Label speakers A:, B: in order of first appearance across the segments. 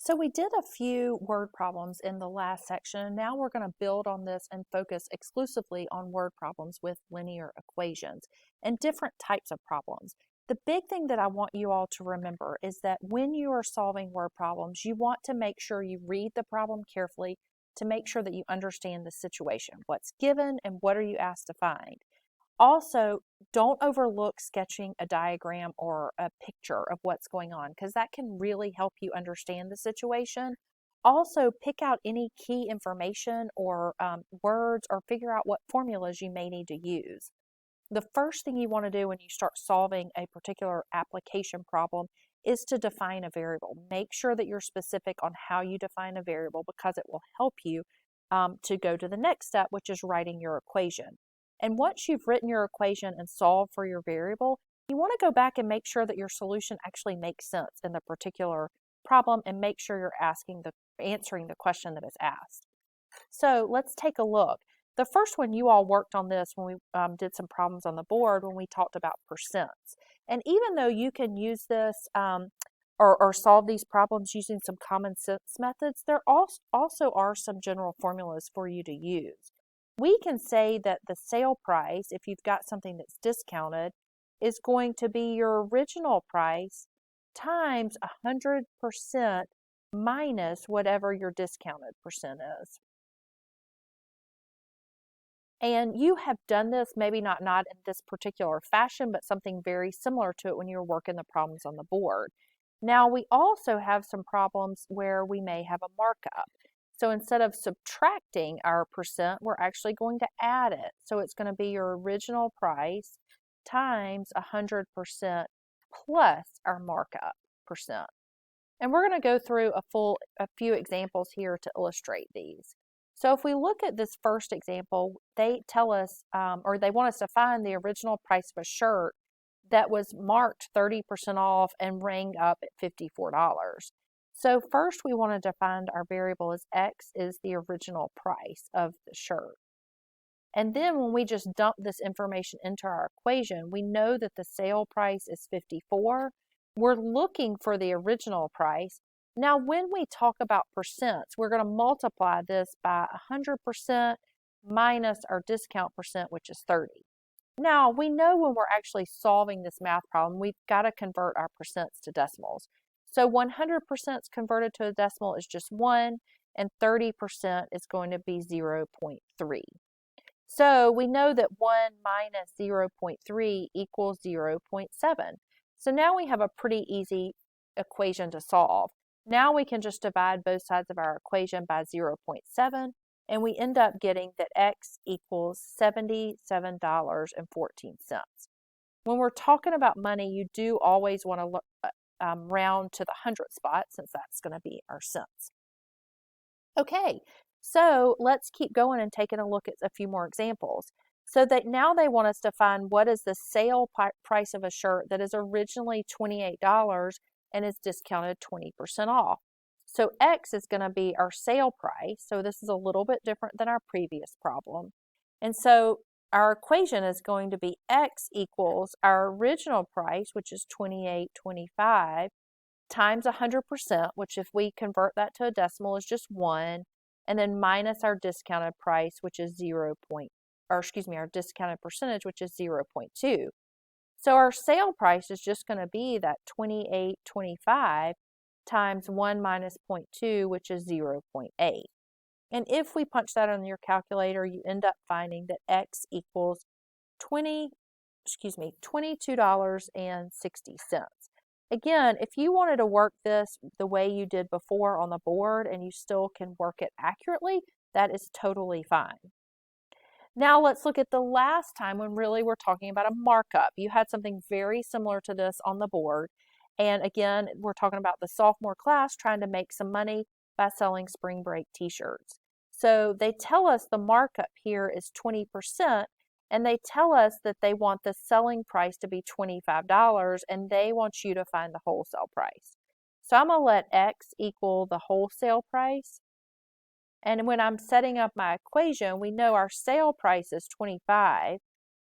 A: So we did a few word problems in the last section, and now we're going to build on this and focus exclusively on word problems with linear equations and different types of problems. The big thing that I want you all to remember is that when you are solving word problems, you want to make sure you read the problem carefully to make sure that you understand the situation, what's given and what are you asked to find. Also, don't overlook sketching a diagram or a picture of what's going on because that can really help you understand the situation. Also, pick out any key information or words or figure out what formulas you may need to use. The first thing you want to do when you start solving a particular application problem is to define a variable. Make sure that you're specific on how you define a variable because it will help you to go to the next step, which is writing your equation. And once you've written your equation and solved for your variable, you want to go back and make sure that your solution actually makes sense in the particular problem and make sure you're answering the question that is asked. So let's take a look. The first one, you all worked on this when we did some problems on the board when we talked about percents. And even though you can use this or solve these problems using some common sense methods, there also are some general formulas for you to use. We can say that the sale price, if you've got something that's discounted, is going to be your original price times 100% minus whatever your discounted percent is. And you have done this, maybe not in this particular fashion, but something very similar to it when you're working the problems on the board. Now, we also have some problems where we may have a markup. So instead of subtracting our percent, we're actually going to add it. So it's going to be your original price times 100% plus our markup percent. And we're going to go through a few examples here to illustrate these. So if we look at this first example, they tell us, or they want us to find the original price of a shirt that was marked 30% off and rang up at $54. So first we wanted to find our variable as X is the original price of the shirt. And then when we just dump this information into our equation, we know that the sale price is 54. We're looking for the original price. Now, when we talk about percents, we're going to multiply this by 100% minus our discount percent, which is 30. Now, we know when we're actually solving this math problem, we've got to convert our percents to decimals. So 100% converted to a decimal is just 1, and 30% is going to be 0.3. So we know that 1 minus 0.3 equals 0.7. So now we have a pretty easy equation to solve. Now we can just divide both sides of our equation by 0.7, and we end up getting that X equals $77.14. When we're talking about money, you do always want to round to the hundred spot since that's going to be our cents. Okay, so let's keep going and taking a look at a few more examples. So that now they want us to find what is the sale price of a shirt that is originally $28 and is discounted 20% off. So X is going to be our sale price. So this is a little bit different than our previous problem. And so our equation is going to be X equals our original price, which is $28.25, times 100%, which if we convert that to a decimal is just 1, and then minus our discounted price, which is our discounted percentage, which is 0.2. So our sale price is just going to be that $28.25 times 1 minus 0.2, which is 0.8. And if we punch that on your calculator, you end up finding that X equals $22.60. Again, if you wanted to work this the way you did before on the board and you still can work it accurately, that is totally fine. Now let's look at the last time when really we're talking about a markup. You had something very similar to this on the board. And again, we're talking about the sophomore class trying to make some money by selling spring break t-shirts. So they tell us the markup here is 20%, and they tell us that they want the selling price to be $25, and they want you to find the wholesale price. So I'm going to let X equal the wholesale price. And when I'm setting up my equation, we know our sale price is 25,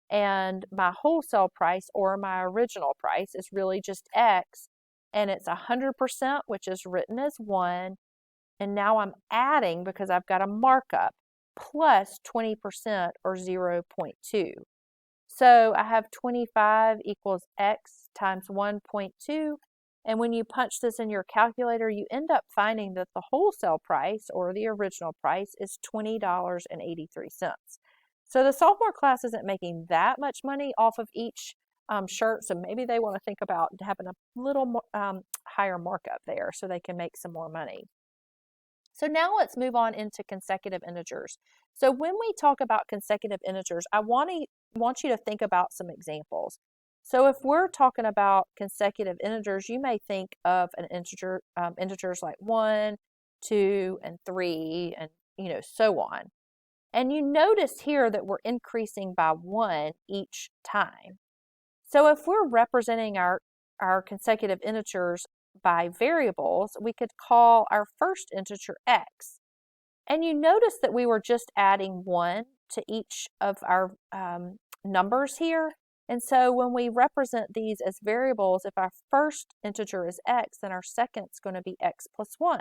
A: and my wholesale price or my original price is really just X and it's 100%, which is written as 1, and now I'm adding because I've got a markup, plus 20% or 0.2. So I have 25 equals x times 1.2, and when you punch this in your calculator, you end up finding that the wholesale price, or the original price, is $20.83. So the sophomore class isn't making that much money off of each shirt, so maybe they want to think about having a little higher markup there so they can make some more money. So now let's move on into consecutive integers. So when we talk about consecutive integers, I want you to think about some examples. So if we're talking about consecutive integers, you may think of an integer, integers like 1, 2, and 3, and so on. And you notice here that we're increasing by 1 each time. So if we're representing our consecutive integers by variables, we could call our first integer x. And you notice that we were just adding 1 to each of our numbers here. And so when we represent these as variables, if our first integer is x, then our second is going to be x plus 1,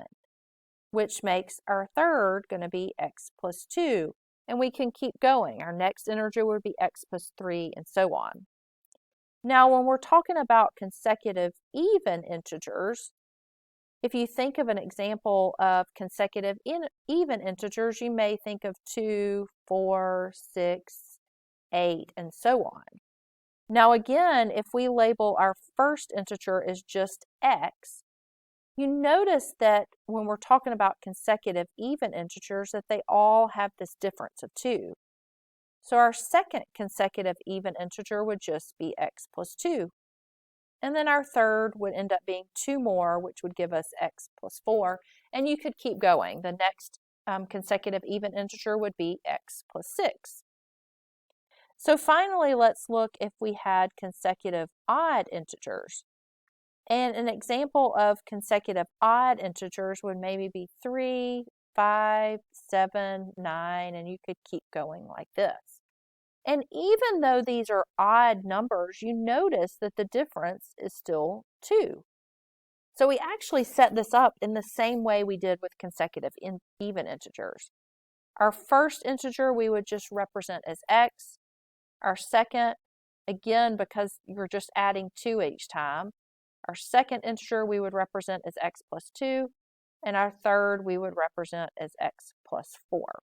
A: which makes our third going to be x plus 2. And we can keep going. Our next integer would be x plus 3, and so on. Now, when we're talking about consecutive even integers, if you think of an example of consecutive even integers, you may think of 2, 4, 6, 8, and so on. Now again, if we label our first integer as just x, you notice that when we're talking about consecutive even integers that they all have this difference of 2. So our second consecutive even integer would just be x plus 2. And then our third would end up being 2 more, which would give us x plus 4. And you could keep going. The next consecutive even integer would be x plus 6. So finally, let's look if we had consecutive odd integers. And an example of consecutive odd integers would maybe be 3, 5, 7, 9, and you could keep going like this. And even though these are odd numbers, you notice that the difference is still 2. So we actually set this up in the same way we did with consecutive even integers. Our first integer we would just represent as x. Our second, again, because you're just adding 2 each time, our second integer we would represent as x plus 2, and our third we would represent as x plus 4.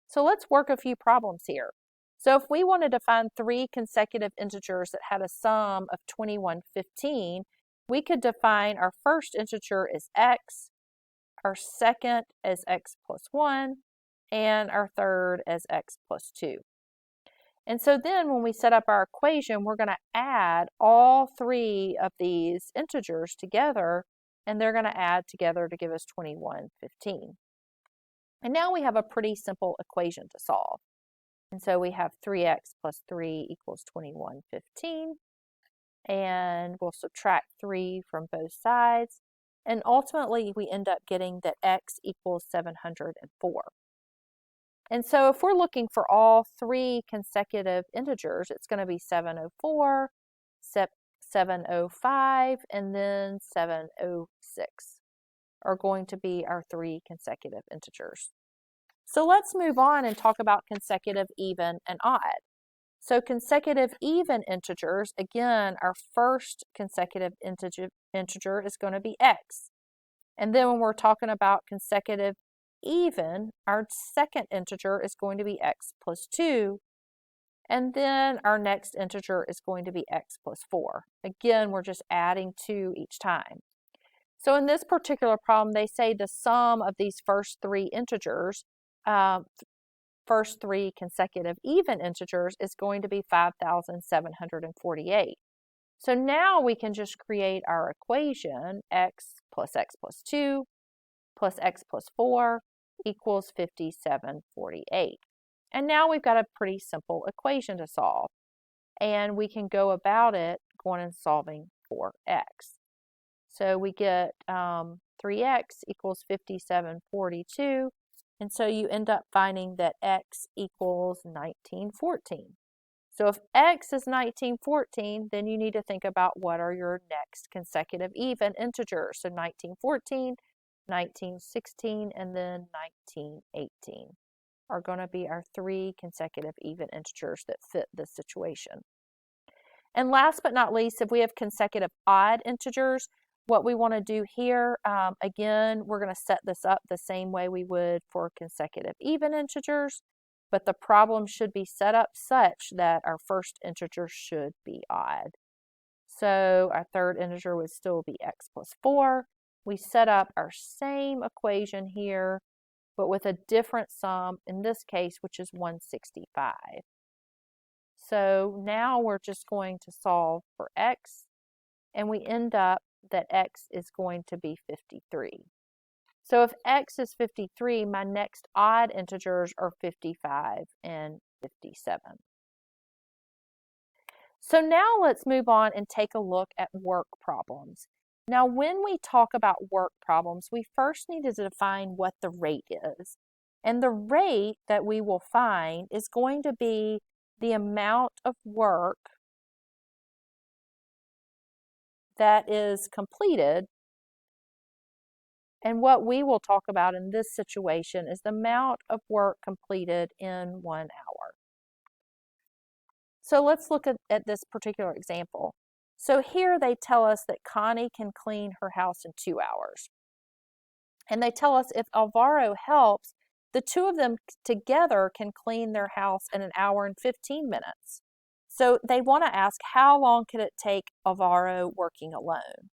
A: So let's work a few problems here. So if we wanted to find 3 consecutive integers that had a sum of 2115, we could define our first integer as x, our second as x plus 1, and our third as x plus 2. And so then when we set up our equation, we're going to add all 3 of these integers together, and they're going to add together to give us 2115. And now we have a pretty simple equation to solve. And so we have 3x plus 3 equals 2115. And we'll subtract 3 from both sides. And ultimately, we end up getting that x equals 704. And so if we're looking for all 3 consecutive integers, it's going to be 704, 705, and then 706 are going to be our 3 consecutive integers. So let's move on and talk about consecutive even and odd. So consecutive even integers, again, our first consecutive integer is going to be x. And then when we're talking about consecutive even, our second integer is going to be x plus 2. And then our next integer is going to be x plus 4. Again, we're just adding 2 each time. So in this particular problem, they say the sum of these first 3 integers, first 3 consecutive even integers, is going to be 5,748. So now we can just create our equation, x plus 2 plus x plus 4 equals 5748. And now we've got a pretty simple equation to solve. And we can go about it going and solving for x. So we get 3x equals 5742. And so you end up finding that x equals 1914. So if x is 1914, then you need to think about what are your next consecutive even integers. So 1914, 1916, and then 1918 are going to be our 3 consecutive even integers that fit this situation. And last but not least, if we have consecutive odd integers, what we want to do here, again, we're going to set this up the same way we would for consecutive even integers, but the problem should be set up such that our first integer should be odd. So our third integer would still be x plus 4. We set up our same equation here, but with a different sum, in this case, which is 165. So now we're just going to solve for x, and we end up that x is going to be 53. So if x is 53, my next odd integers are 55 and 57. So now let's move on and take a look at work problems. Now when we talk about work problems, we first need to define what the rate is. And the rate that we will find is going to be the amount of work that is completed. And what we will talk about in this situation is the amount of work completed in 1 hour. So let's look at this particular example. So here they tell us that Connie can clean her house in 2 hours. And they tell us if Alvaro helps, the two of them together can clean their house in 1 hour and 15 minutes. So they want to ask, how long could it take Alvaro working alone?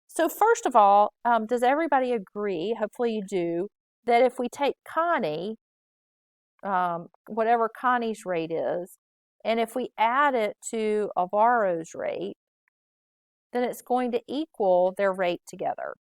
A: So first of all, does everybody agree, hopefully you do, that if we take Connie, whatever Connie's rate is, and if we add it to Alvaro's rate, then it's going to equal their rate together.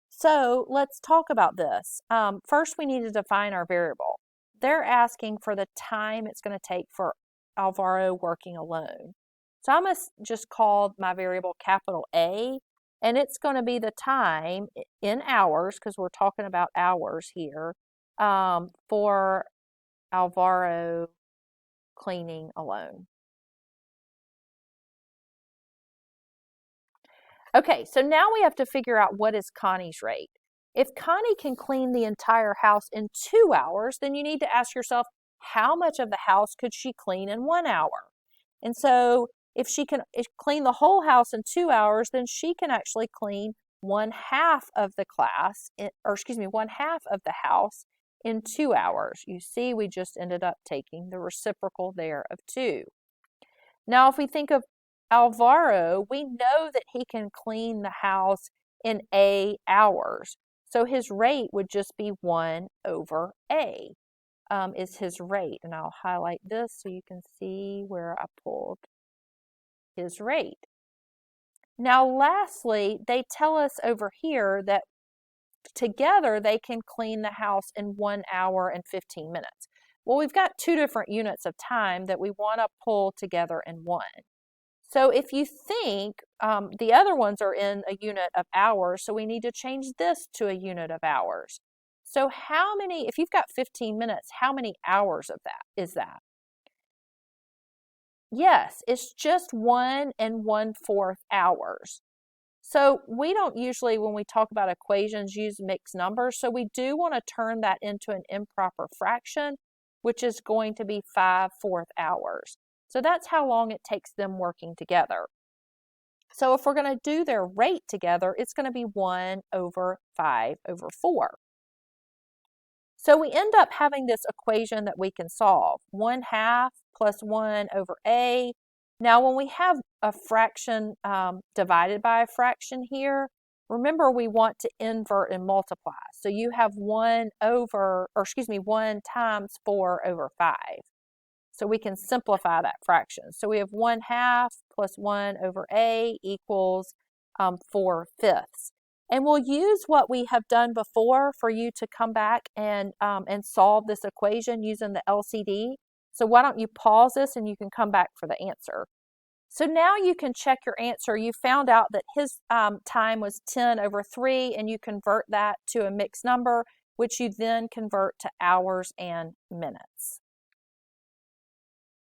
A: So let's talk about this. First, we need to define our variable. They're asking for the time it's going to take for Alvaro working alone. So I'm going to just call my variable capital A, and it's going to be the time in hours, because we're talking about hours here, for Alvaro cleaning alone. Okay, so now we have to figure out what is Connie's rate. If Connie can clean the entire house in 2 hours, then you need to ask yourself, how much of the house could she clean in 1 hour? And so if she can clean the whole house in 2 hours, then she can actually clean 1/2 of the class, or excuse me, 1/2 of the house in 2 hours. You see, we just ended up taking the reciprocal there of 2. Now, if we think of Alvaro, we know that he can clean the house in A hours. So his rate would just be 1 over A is his rate. And I'll highlight this so you can see where I pulled his rate. Now, lastly, they tell us over here that together they can clean the house in 1 hour and 15 minutes. Well, we've got 2 different units of time that we want to pull together in one. So if you think the other ones are in a unit of hours, so we need to change this to a unit of hours. So how many, if you've got 15 minutes, how many hours of that is that? Yes, it's just 1 1/4 hours. So we don't usually, when we talk about equations, use mixed numbers. So we do want to turn that into an improper fraction, which is going to be 5/4 hours. So that's how long it takes them working together. So if we're going to do their rate together, it's going to be 1 over 5 over 4. So we end up having this equation that we can solve. 1/2 plus 1 over A. Now when we have a fraction divided by a fraction here, remember we want to invert and multiply. So you have 1 times 4 over 5. So we can simplify that fraction. So we have 1/2 plus 1 over A equals 4/5. And we'll use what we have done before for you to come back and solve this equation using the LCD. So why don't you pause this and you can come back for the answer. So now you can check your answer. You found out that his time was 10 over 3, and you convert that to a mixed number. which you then convert to hours and minutes.